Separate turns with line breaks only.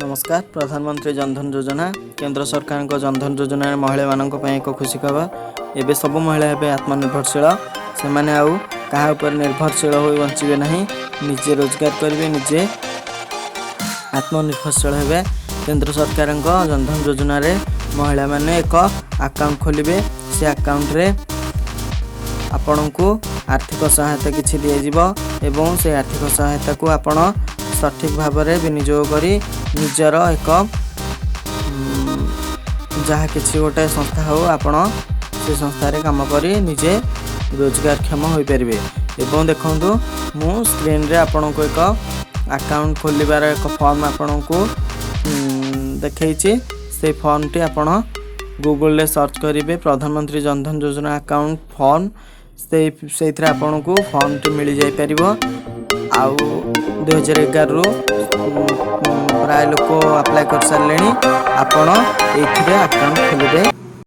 नमस्कार। प्रधानमंत्री जनधन योजना केंद्र सरकार का जनधन योजना महिला मानक एक खुशी खबर। एबे सब महिला हे आत्मनिर्भरशील से माने आउ कहा ऊपर निर्भरशील हो बंचे ना, निजे रोजगार करेंगे, निजे आत्मनिर्भरशील हे। केंद्र सरकार जनधन योजना रे महिला माने एक अकाउंट खोलिबे। से अकाउंट रे आपण को आर्थिक सहायता किछि दिया जिवो एवं से आर्थिक सहायता को आपण सठिक भाव में विनियोग करी निजर एक जहाँ किसी गोटे संस्था हो आपण से संस्था रे काम करी निजे रोजगार क्षम हो पारे। एवं देखु मु स्क्रीन रे आपण को एक अकाउंट खोलिबार एक फॉर्म आपण को देखई से फॉर्म टी आपण गूगल रे सर्च करेंगे प्रधानमंत्री जनधन योजना अकाउंट फॉर्म से आपन को फॉर्म टी मिल जाई परिबो। आउ 2011 रु प्राय लोक अप्लाई कर सारे आपण ये अकाउंट खोलिबे।